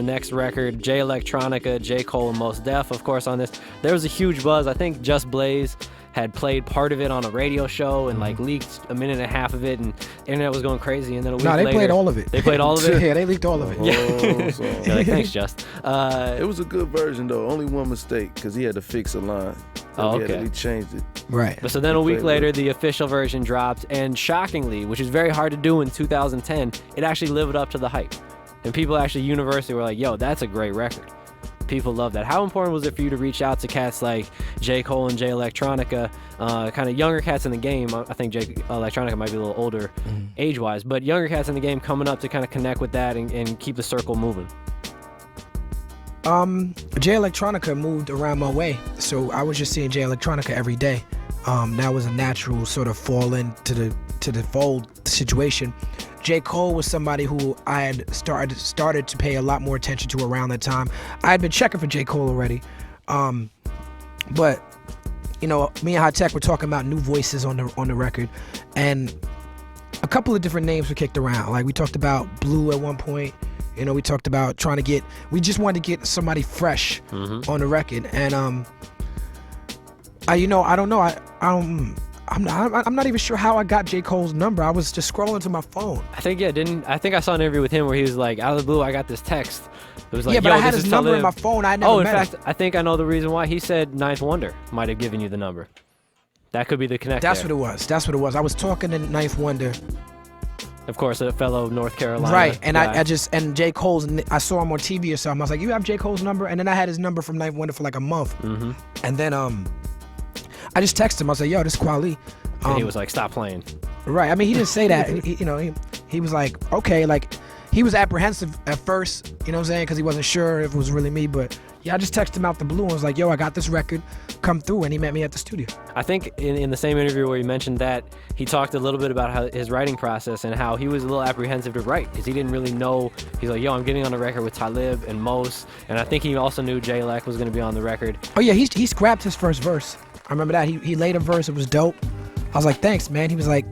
The next record, Jayelectronica, J. Cole and Mos Def, of course, on this. There was a huge buzz. I think Just Blaze had played part of it on a radio show and like leaked a minute and a half of it, and the internet was going crazy. And then a week later, they played all of it. They played all of it? Yeah, they leaked all of it. Yeah, like, thanks, Just. It was a good version, though. Only one mistake, because he had to fix a line. So okay. He changed it. Right. But so then a week later, the official version dropped, and shockingly, which is very hard to do in 2010, it actually lived up to the hype. And people actually universally were like, yo, that's a great record. People love that. How important was it for you to reach out to cats like J. Cole and Jayelectronica, kind of younger cats in the game? I think Jayelectronica might be a little older age-wise, but younger cats in the game coming up to kind of connect with that and keep the circle moving. Jayelectronica moved around my way, so I was just seeing Jayelectronica every day. That was a natural sort of fall into the fold situation. J. Cole was somebody who I had started to pay a lot more attention to around that time. I had been checking for J. Cole already, but you know, me and High Tech were talking about new voices on the record, and a couple of different names were kicked around. Like we talked about Blue at one point. You know, we talked about we just wanted to get somebody fresh on the record, and I don't know. I'm not even sure how I got J. Cole's number. I was just scrolling to my phone. I think I saw an interview with him where he was like, out of the blue, I got this text. It was like, yeah, but I had his number in my phone. I never met him. In fact, I think I know the reason why. He said Ninth Wonder might have given you the number. That could be the connect. That's what it was. I was talking to Ninth Wonder. Of course, a fellow North Carolina right, and guy. and J. Cole's, I saw him on TV or something. I was like, you have J. Cole's number? And then I had his number from Ninth Wonder for like a month. And then I just texted him. I was like, yo, this is Kweli. And he was like, stop playing. Right. I mean, he didn't say that. He was like, okay, like he was apprehensive at first, you know what I'm saying? Because he wasn't sure if it was really me. But yeah, I just texted him out the blue and was like, yo, I got this record, come through. And he met me at the studio. I think in the same interview where he mentioned that, he talked a little bit about how his writing process and how he was a little apprehensive to write because he didn't really know. He's like, yo, I'm getting on the record with Talib and Mos. And I think he also knew Jaylec was going to be on the record. Oh, yeah, he scrapped his first verse. I remember that. He laid a verse. It was dope. I was like, thanks, man. He was like,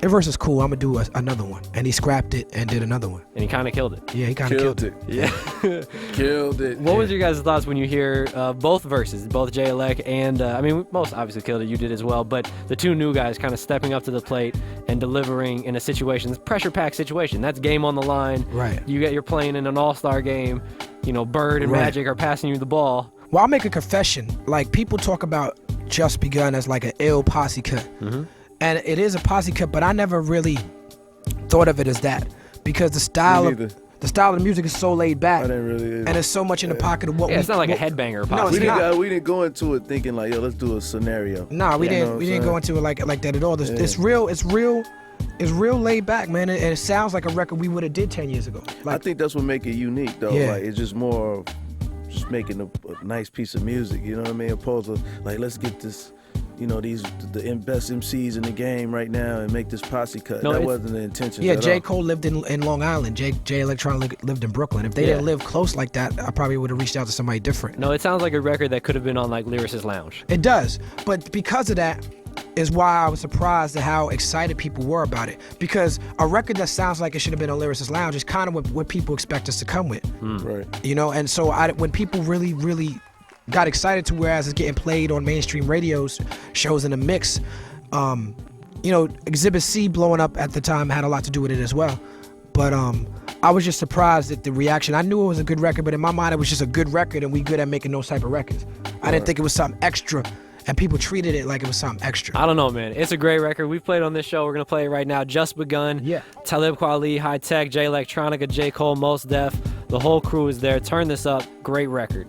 your verse is cool. I'm going to do another one. And he scrapped it and did another one. And he kind of killed it. Yeah, he kind of killed it. Yeah. Killed it. What was your guys' thoughts when you hear both verses, both Jaylec and, Mos obviously killed it. You did as well. But the two new guys kind of stepping up to the plate and delivering in a situation, pressure-packed situation. That's game on the line. Right. You're playing in an all-star game. You know, Bird and Magic are passing you the ball. Well, I'll make a confession. Like, people talk about Just Begun as like an ill posse cut. And it is a posse cut, but I never really thought of it as that because the style of the music is so laid back. I didn't really and it's so much in the pocket of what it's not like a headbanger posse. No, we didn't go into it thinking like, yo, let's do a scenario. Nah, we didn't go into it like that at all. It's real laid back, man, and it sounds like a record we would have did 10 years ago. Like, I think that's what make it unique, though. Yeah. Like, it's just more of just making a nice piece of music, you know what I mean? Opposed to, like, let's get this, you know, the best MCs in the game right now and make this posse cut. That wasn't the intention. Yeah, J. Cole lived in Long Island. Jayelectronica lived in Brooklyn. If they didn't live close like that, I probably would have reached out to somebody different. No, it sounds like a record that could have been on, like, Lyricist Lounge. It does. But because of that is why I was surprised at how excited people were about it. Because a record that sounds like it should have been on Lyricist Lounge is kind of what people expect us to come with. Right. You know, and so when people really, really got excited to whereas it's getting played on mainstream radios, shows in the mix, you know, Exhibit C blowing up at the time had a lot to do with it as well. But I was just surprised at the reaction. I knew it was a good record, but in my mind it was just a good record and we good at making those type of records. I didn't think it was something extra. And people treated it like it was something extra. I don't know, man. It's a great record. We've played on this show. We're going to play it right now. Just Begun. Yeah. Talib Kweli, High Tech, Jayelectronica, J. Cole, Mos Def. The whole crew is there. Turn this up. Great record.